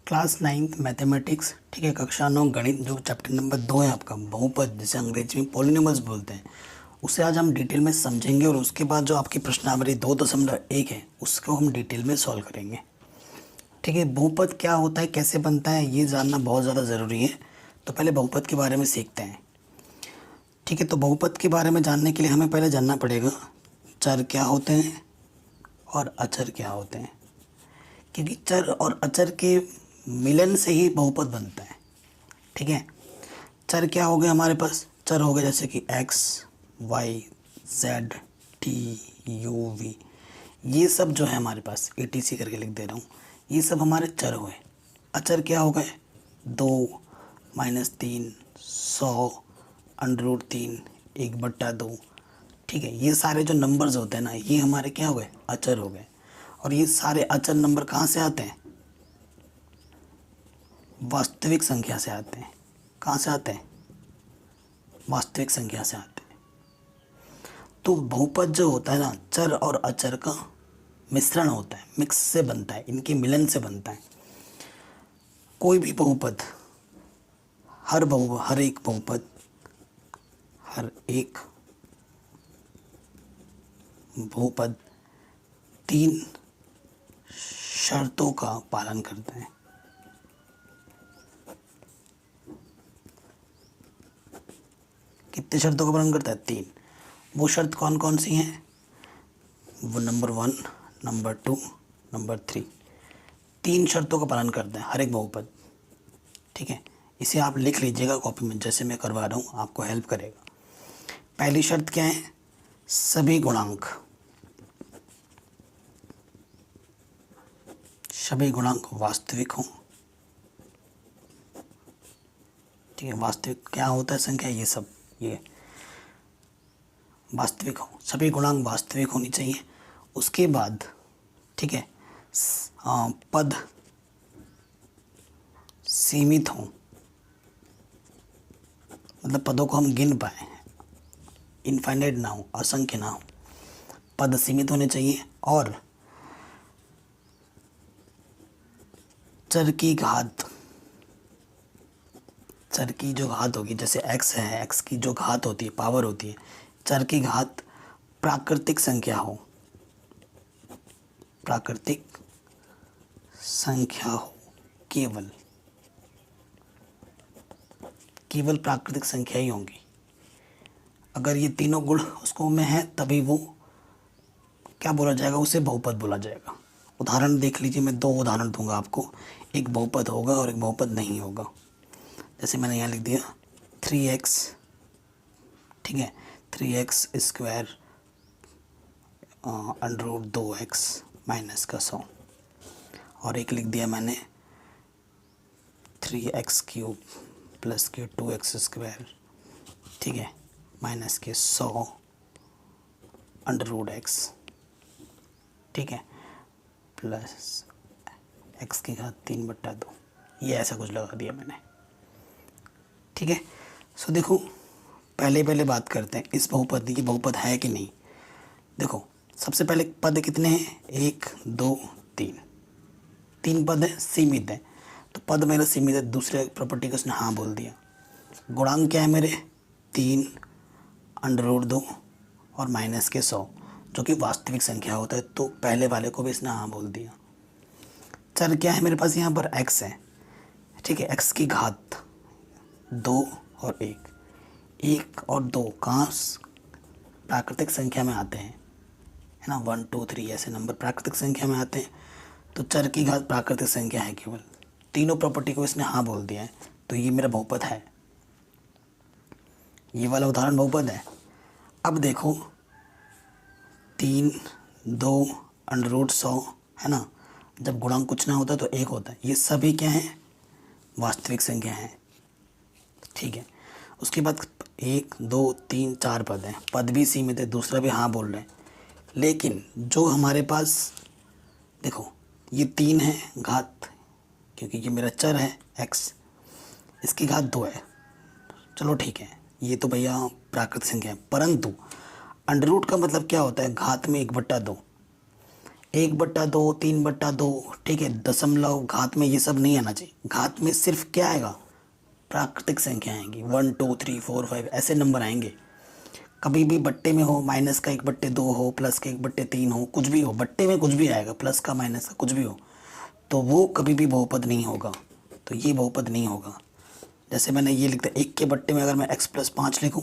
Class 9th mathematics, ठीक है, कक्षा 9 गणित, जो चैप्टर नंबर 2 है आपका बहुपद, जिसे अंग्रेजी में पॉलिनोमियल्स बोलते हैं, उसे आज हम डिटेल में समझेंगे। और उसके बाद जो आपकी प्रश्नावली 2.1 है उसको हम डिटेल में सॉल्व करेंगे। ठीक है, बहुपद क्या होता है, कैसे बनता है, ये जानना बहुत ज़्यादा ज़रूरी है। तो पहले बहुपद के बारे में सीखते हैं। ठीक है, तो बहुपद के बारे में जानने के लिए हमें पहले जानना पड़ेगा चर क्या होते हैं और अचर क्या होते हैं, क्योंकि चर और अचर के मिलन से ही बहुपद बनता है। ठीक है, चर क्या हो गए हमारे पास, चर हो गए जैसे कि x, y, z, t, u, v, ये सब जो है हमारे पास etc करके लिख दे रहा हूँ, ये सब हमारे चर हुए। अचर क्या हो गए, 2, -3, 100, √3, 1/2। ठीक है, ये सारे जो नंबर्स होते हैं ना, ये हमारे क्या हो गए, अचर हो गए। और ये सारे अचर नंबर कहाँ से आते हैं, वास्तविक संख्या से आते हैं। कहाँ से आते हैं, वास्तविक संख्या से आते हैं। तो बहुपद जो होता है ना, चर और अचर का मिश्रण होता है, मिक्स से बनता है, इनके मिलन से बनता है कोई भी बहुपद। हर एक बहुपद, हर एक बहुपद 3 शर्तों का पालन करता है। कितने शर्तों का पालन करता है, 3। वो शर्त कौन कौन सी हैं, वो नंबर 1, नंबर 2, नंबर 3, 3 शर्तों का पालन करता है हर एक बहुपद। ठीक है, इसे आप लिख लीजिएगा कॉपी में, जैसे मैं करवा रहा हूँ, आपको हेल्प करेगा। पहली शर्त क्या है, सभी गुणांक वास्तविक हों। ठीक है, वास्तविक क्या होता है, संख्या, ये सब ये वास्तविक हो, सभी गुणांक वास्तविक होनी चाहिए। उसके बाद ठीक है, पद सीमित हों, मतलब पदों को हम गिन पाए, इनफाइनाइट ना हो, असंख्य ना हो, पद सीमित होने चाहिए। और चर की जो घात होगी, जैसे x है, x की जो घात होती है, पावर होती है, चर की घात प्राकृतिक संख्या हो, केवल प्राकृतिक संख्या ही होंगी। अगर ये तीनों गुण उसको में है तभी वो क्या बोला जाएगा, उसे बहुपद बोला जाएगा। उदाहरण देख लीजिए, मैं 2 उदाहरण दूंगा आपको, एक बहुपद होगा और एक बहुपद नहीं होगा। जैसे मैंने यहाँ लिख दिया 3x, ठीक है, 3x² √2x -100। और एक लिख दिया मैंने 3x³ + 2x², ठीक है, -100 √x, ठीक है, प्लस x की घात 3/2। ये ऐसा कुछ लगा दिया मैंने। ठीक है, सो देखो, पहले बात करते हैं इस बहुपद की, बहुपद है कि नहीं। देखो, सबसे पहले पद कितने हैं, 1, 2, 3, 3 पद है, सीमित है। तो पद मेरा सीमित है, दूसरे प्रॉपर्टी को उसने हाँ बोल दिया। गुणांक क्या है मेरे, 3 √2 और -100, जो कि वास्तविक संख्या होता है, तो पहले वाले को भी इसने हाँ बोल दिया। चर क्या है मेरे पास, यहाँ पर x है। ठीक है, x की घात 2 और 1, 1 और 2 कहाँ प्राकृतिक संख्या में आते हैं, है ना, 1, 2, 3 ऐसे नंबर प्राकृतिक संख्या में आते हैं। तो चर की घात प्राकृतिक संख्या है केवल, तीनों प्रॉपर्टी को इसने हाँ बोल दिया है, तो ये मेरा बहुपद है। ये वाला उदाहरण बहुपद है। अब देखो 3, 2 √100, है ना, जब गुणांक कुछ ना होता तो 1 होता है। ये सभी क्या हैं, वास्तविक संख्या हैं। ठीक है, उसके बाद 1, 2, 3, 4 पद हैं, पद भी सीमित है, दूसरा भी हाँ बोल रहे हैं। लेकिन जो हमारे पास देखो, ये 3 है घात, क्योंकि ये मेरा चर है x, इसकी घात 2 है, चलो ठीक है, ये तो भैया प्राकृतिक संख्या है। परंतु अंडर रूट का मतलब क्या होता है, घात में 1/2। 1/2, 3/2, ठीक है, दशमलव, घात में ये सब नहीं आना चाहिए। घात में सिर्फ क्या आएगा, प्राकृतिक संख्या आएंगी, 1 2 3 4 5 ऐसे नंबर आएंगे। कभी भी बट्टे में हो, माइनस का 1/2 हो, प्लस का 1/3 हो, कुछ भी हो, बट्टे में कुछ भी आएगा, प्लस का माइनस का कुछ भी हो, तो वो कभी भी बहुपद नहीं होगा। तो ये बहुपद नहीं होगा। जैसे मैंने ये लिखता है, 1 के बट्टे में अगर मैं x+5 लिखूं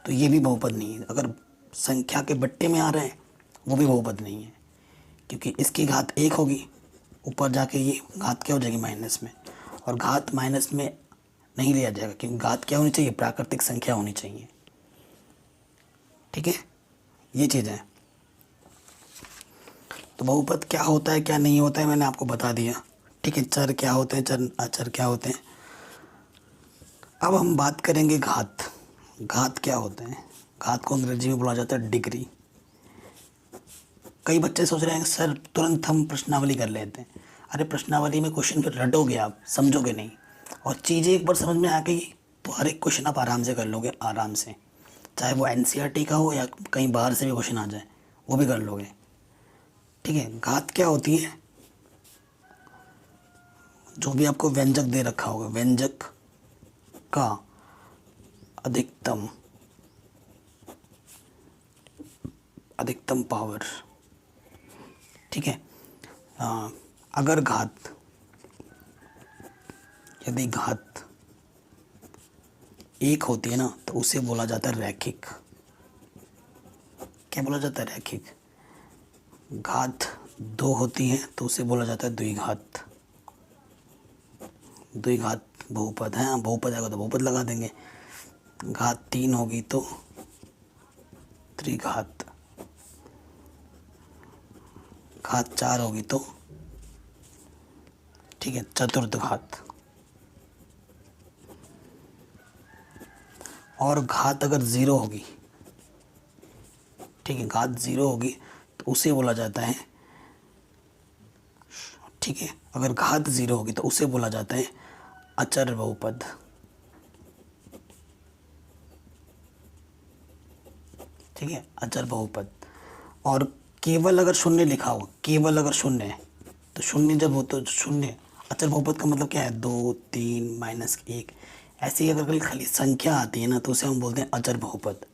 तो ये भी बहुपद नहीं है। अगर संख्या के बट्टे में आ रहे हैं वो भी बहुपद नहीं है, क्योंकि इसकी घात 1 होगी, ऊपर जाके ये घात क्या हो जाएगी, माइनस में, और घात माइनस में नहीं लिया जाएगा, क्योंकि घात क्या होनी चाहिए, प्राकृतिक संख्या होनी चाहिए। ठीक है, ये चीज़ है। तो बहुपद क्या होता है क्या नहीं होता है मैंने आपको बता दिया। ठीक है, चर क्या होते हैं, चर अचर क्या होते हैं। अब हम बात करेंगे घात। घात क्या होते हैं। घात को अंग्रेजी में बोला जाता है डिग्री। कई बच्चे सोच रहे हैं सर तुरंत हम प्रश्नावली कर लेते हैं। अरे प्रश्नावली में क्वेश्चन फिर रटोगे आप, समझोगे नहीं, और चीज़ें एक बार समझ में आ गई तो हर एक क्वेश्चन आप आराम से कर लोगे, आराम से, चाहे वो एनसीईआरटी का हो या कहीं बाहर से भी क्वेश्चन आ जाए वो भी कर लोगे। ठीक है, घात क्या होती है, जो भी आपको व्यंजक दे रखा होगा, व्यंजक का अधिकतम पावर। ठीक है, अगर घात, यदि घात 1 होती है ना तो उसे बोला जाता है रैखिक। क्या बोला जाता है, रैखिक। घात 2 होती है तो उसे बोला जाता है द्विघात। द्विघात बहुपद है, हाँ बहुपद आएगा तो बहुपद लगा देंगे। घात 3 होगी तो त्रिघात। घात 4 होगी तो, ठीक है, चतुर्थ घात। और घात अगर 0 होगी, ठीक है, घात 0 होगी तो उसे बोला जाता है, ठीक है, अगर घात 0 होगी तो उसे बोला जाता है अचर बहुपद। ठीक है, अचर बहुपद। और केवल अगर शून्य लिखा हो, केवल अगर शून्य है तो शून्य जब हो तो शून्य, अचर बहुपद का मतलब क्या है, 2 3 -1, ऐसे ही अगर खाली संख्या आती है ना तो उसे हम बोलते हैं अचर बहुपद।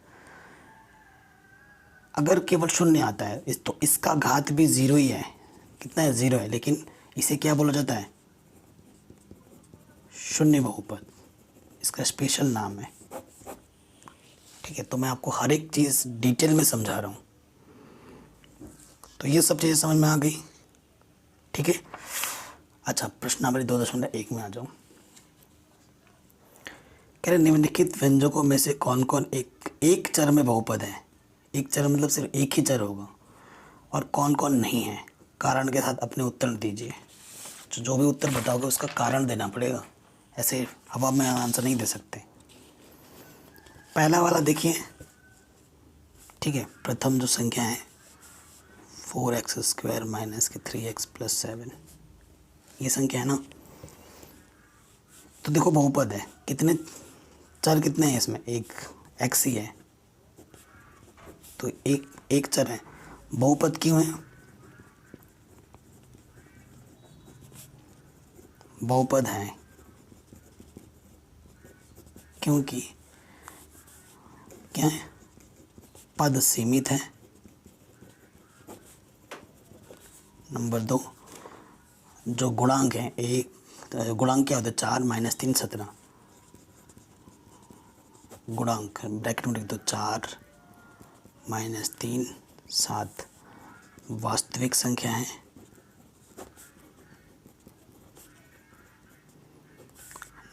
अगर केवल शून्य आता है तो इसका घात भी 0 ही है, कितना है, 0 है, लेकिन इसे क्या बोला जाता है, शून्य बहुपद, इसका स्पेशल नाम है। ठीक है, तो मैं आपको हर एक चीज़ डिटेल में समझा रहा हूँ, तो ये सब चीज़ें समझ में आ गई। ठीक है, अच्छा, प्रश्नावली 2.1 में आ जाऊँ। कह रहे निम्नलिखित व्यंजकों में से कौन कौन एक चर में बहुपद है। एक चर मतलब सिर्फ एक ही चर होगा, और कौन कौन नहीं है, कारण के साथ अपने उत्तर दीजिए। जो भी उत्तर बताओगे उसका कारण देना पड़ेगा, ऐसे हवा में आंसर नहीं दे सकते। पहला वाला देखिए, ठीक है, प्रथम जो संख्या है 4x² - 3x + 7, ये संख्या है ना, तो देखो बहुपद है, कितने चर कितने हैं इसमें, एक x ही है, तो एक चर है, बहुपद क्यों है, बहुपद है क्योंकि क्या है, पद सीमित है। नंबर 2, जो गुणांक हैं, एक गुणांक क्या होता है, 4 - 3 17, गुणांक ब्रैकेट में लिख दो, 4 - 3 7 वास्तविक संख्या है।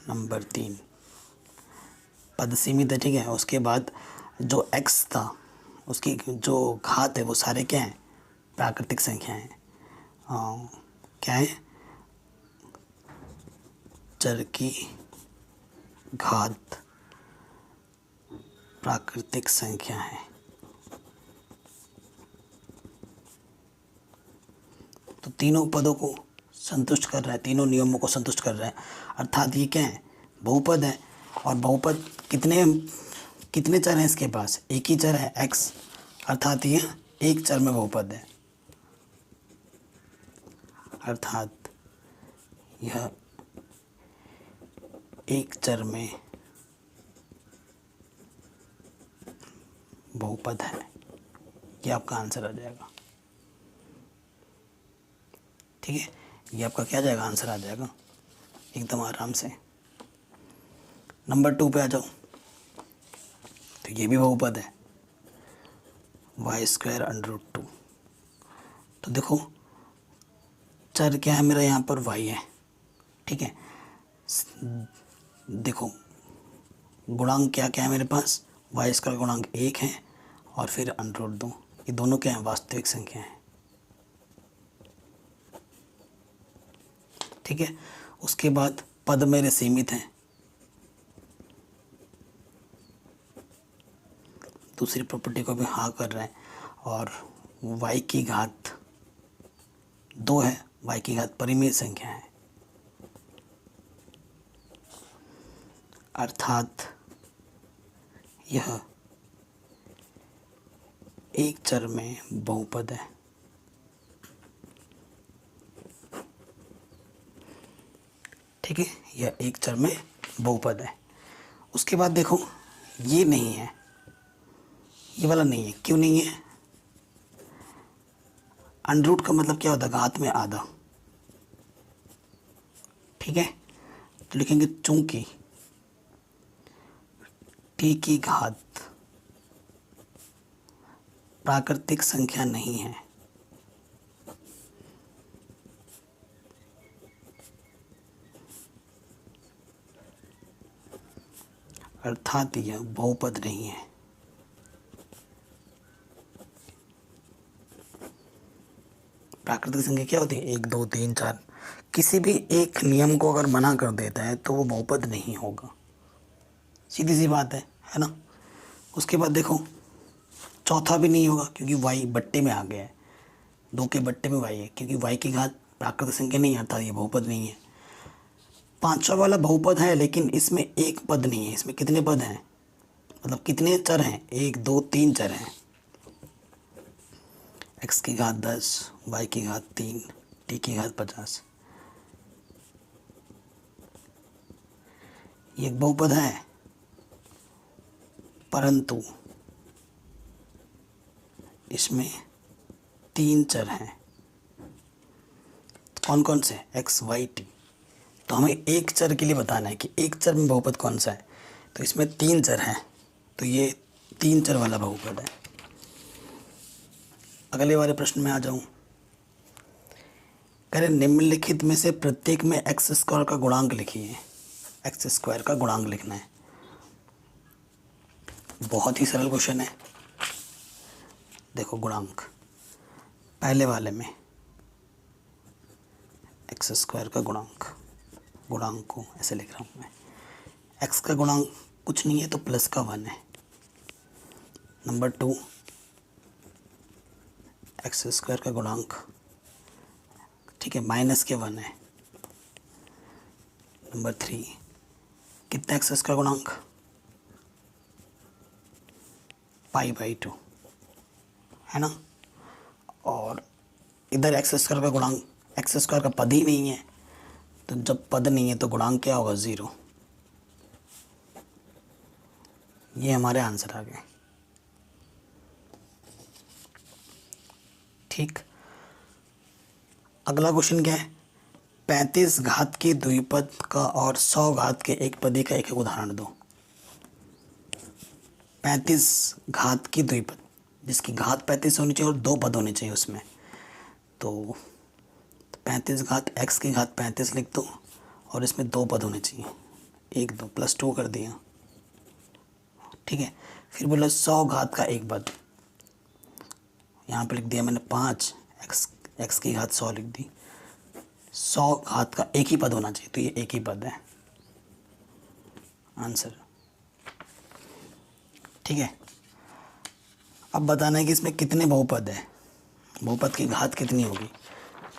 नंबर 3, पद सीमित है। ठीक है, उसके बाद जो x था उसकी जो घात है वो सारे क्या हैं, प्राकृतिक संख्या हैं। क्या है, चर की घात प्राकृतिक संख्या है। तो तीनों पदों को संतुष्ट कर रहा है, तीनों नियमों को संतुष्ट कर रहा है, अर्थात ये क्या है, बहुपद है। और बहुपद कितने चर हैं इसके पास, एक ही चर है x, अर्थात ये एक चर में बहुपद है। अर्थात यह एक चर में बहुपद है। ये आपका आंसर आ जाएगा। ठीक है, ये आपका क्या जाएगा, आंसर आ जाएगा एकदम आराम से। नंबर 2 पे आ जाओ, तो ये भी बहुपद है, y² √2। तो देखो चर क्या है मेरा, यहाँ पर y है। ठीक है, देखो गुणांक क्या क्या है मेरे पास, y² गुणांक 1 है और फिर √2। ये दोनों क्या हैं, वास्तविक संख्या हैं। ठीक है, उसके बाद पद मेरे सीमित हैं। दूसरी प्रॉपर्टी को भी हाँ कर रहे हैं। और y की घात 2 है, y की घात परिमेय संख्या है, अर्थात यह एक चर में बहुपद है। ठीक है, यह एक चर में बहुपद है। उसके बाद देखो ये नहीं है, ये वाला नहीं है। क्यों नहीं है, √ का मतलब क्या होता है, घात में आधा। ठीक है, तो लिखेंगे चूंकि t की घात प्राकृतिक संख्या नहीं है, अर्थात यह बहुपद नहीं है। प्राकृतिक संख्या क्या होती है, 1 2 3 4। किसी भी एक नियम को अगर मना कर देता है तो वो बहुपद नहीं होगा, सीधी सी बात है ना। उसके बाद देखो चौथा भी नहीं होगा, क्योंकि y बट्टे में आ गया है, 2 के बट्टे में y है, क्योंकि y की घात प्राकृतिक संख्या नहीं है, अर्थात ये बहुपद नहीं है। पांचवा वाला बहुपद है, लेकिन इसमें एक पद नहीं है। इसमें कितने पद हैं, मतलब कितने चर हैं, 1 2 3 चर हैं। x की घात 10, y की घात 3, t की घात 50। ये एक बहुपद है, परंतु इसमें 3 चर हैं। कौन कौन से, x y t। तो हमें एक चर के लिए बताना है कि एक चर में बहुपद कौन सा है। तो इसमें 3 चर हैं, तो ये 3 चर वाला बहुपद है। अगले वाले प्रश्न में आ जाऊं। कह रहे निम्नलिखित में से प्रत्येक में x² का गुणांक लिखिए। x² का गुणांक लिखना है। बहुत ही सरल क्वेश्चन है। देखो गुणांक, पहले वाले में x² का गुणांक को ऐसे लिख रहा हूँ मैं। x का गुणांक कुछ नहीं है तो प्लस का 1 है। नंबर 2 x² का गुणांक, ठीक है, माइनस के 1 है। नंबर 3 कितना x² का गुणांक, π/2 है ना। और इधर x² का गुणांक, x² का पद ही नहीं है, तो जब पद नहीं है तो गुणांक क्या होगा, 0। ये हमारे आंसर आ गए। ठीक, अगला क्वेश्चन क्या है, 35 घात के द्विपद का और 100 घात के एक पदी का एक उदाहरण दो। 35 घात की द्विपद, जिसकी घात 35 होनी चाहिए और 2 पद होने चाहिए उसमें। तो 35 घात x की घात 35 लिख दो और इसमें 2 पद होने चाहिए, 1 2 +2 कर दिया। ठीक है, फिर बोला 100 घात का एक पद, यहाँ पे लिख दिया मैंने 5, x की घात 100 लिख दी। 100 घात का एक ही पद होना चाहिए, तो ये एक ही पद है आंसर। ठीक है, अब बताना है कि इसमें कितने बहुपद है, बहुपद की घात कितनी होगी।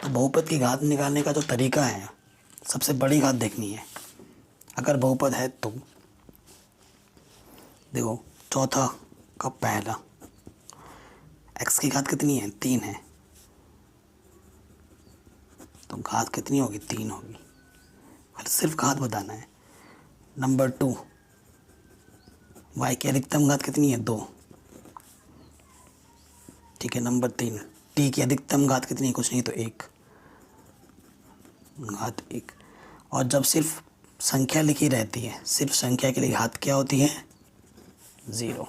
तो बहुपद की घात निकालने का जो तरीका है, सबसे बड़ी घात देखनी है अगर बहुपद है तो। देखो चौथा का पहला, x की घात कितनी है, 3 है, तो घात कितनी होगी, 3 होगी। और सिर्फ घात बताना है। नंबर 2, y की अधिकतम घात कितनी है, 2। ठीक है। नंबर 3, t की अधिकतम घात कितनी है, कुछ नहीं तो 1, घात 1। और जब सिर्फ संख्या लिखी रहती है, सिर्फ संख्या के लिए घात क्या होती है, 0।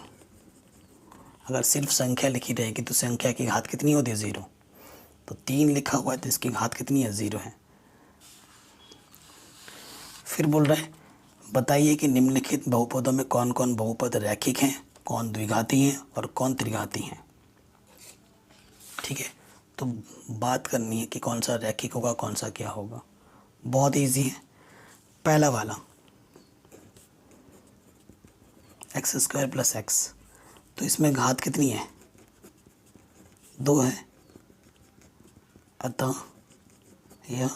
अगर सिर्फ संख्या लिखी रहेगी तो संख्या की घात कितनी होती है, 0। तो 3 लिखा हुआ है तो इसकी घात कितनी है, 0 है। फिर बोल रहा है बताइए कि निम्नलिखित बहुपदों में कौन कौन बहुपद रैखिक हैं, कौन द्विघाती हैं और कौन त्रिघाती हैं। ठीक है। तो बात करनी है कि कौन सा रैखिक होगा, कौन सा क्या होगा। बहुत इजी है। पहला वाला x² + x, तो इसमें घात कितनी है, 2 है। अतः यह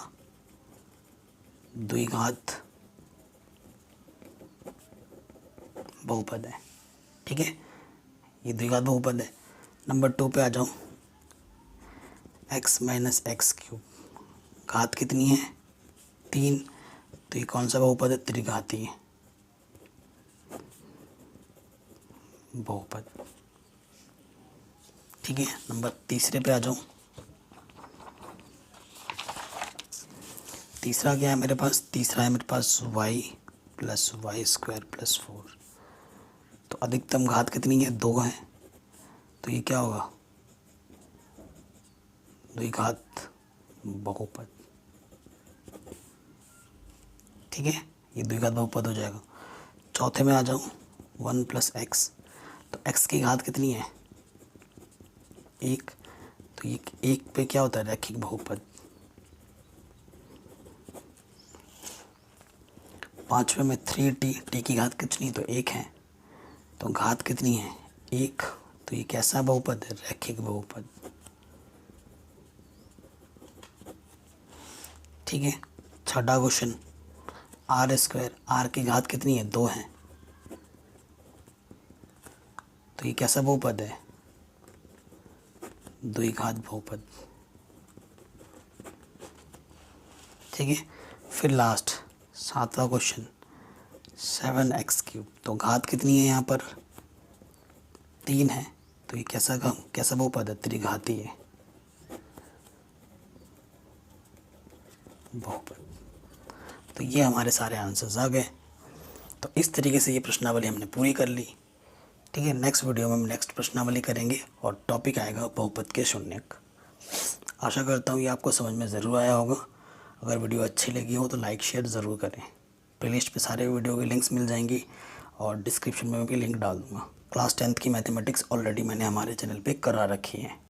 द्विघात बहुपद है। ठीक है, ये द्विघात बहुपद है। नंबर 2 पे आ जाओ, x - x³, घात कितनी है, 3। तो ये कौन सा बहुपद है, त्रिघाती है बहुपद। ठीक है। नंबर 3 पे आ जाओ। तीसरा क्या है मेरे पास, तीसरा है मेरे पास y + y² + 4। तो अधिकतम घात कितनी है, 2 है। तो ये क्या होगा, द्विघात बहुपद। ठीक है, ये द्विघात बहुपद हो जाएगा। चौथे में आ जाऊँ, 1 + x, तो x की घात कितनी है, 1। तो ये 1 पे क्या होता है, रैखिक बहुपद। पाँचवें में 3t, t की घात कितनी, तो 1 है। तो घात कितनी है, 1। तो ये कैसा बहुपद है, रैखिक बहुपद। ठीक है। छठा क्वेश्चन, r², r की घात कितनी है, 2 है। तो ये कैसा बहुपद है, द्विघात बहुपद। ठीक है। फिर लास्ट 7वां क्वेश्चन, 7x³, तो घात कितनी है यहाँ पर, 3 है। तो ये कैसा बहुपद है, त्रिघाती है बहुपद। तो ये हमारे सारे आंसर्स आ गए। तो इस तरीके से ये प्रश्नावली हमने पूरी कर ली। ठीक है। नेक्स्ट वीडियो में हम नेक्स्ट प्रश्नावली करेंगे और टॉपिक आएगा बहुपद के शून्यक। आशा करता हूँ ये आपको समझ में ज़रूर आया होगा। अगर वीडियो अच्छी लगी हो तो लाइक शेयर ज़रूर करें। प्लेलिस्ट पे सारे वीडियो की लिंक्स मिल जाएंगी और डिस्क्रिप्शन में भी लिंक डाल दूँगा। क्लास 10th की मैथमेटिक्स ऑलरेडी मैंने हमारे चैनल पे करा रखी है।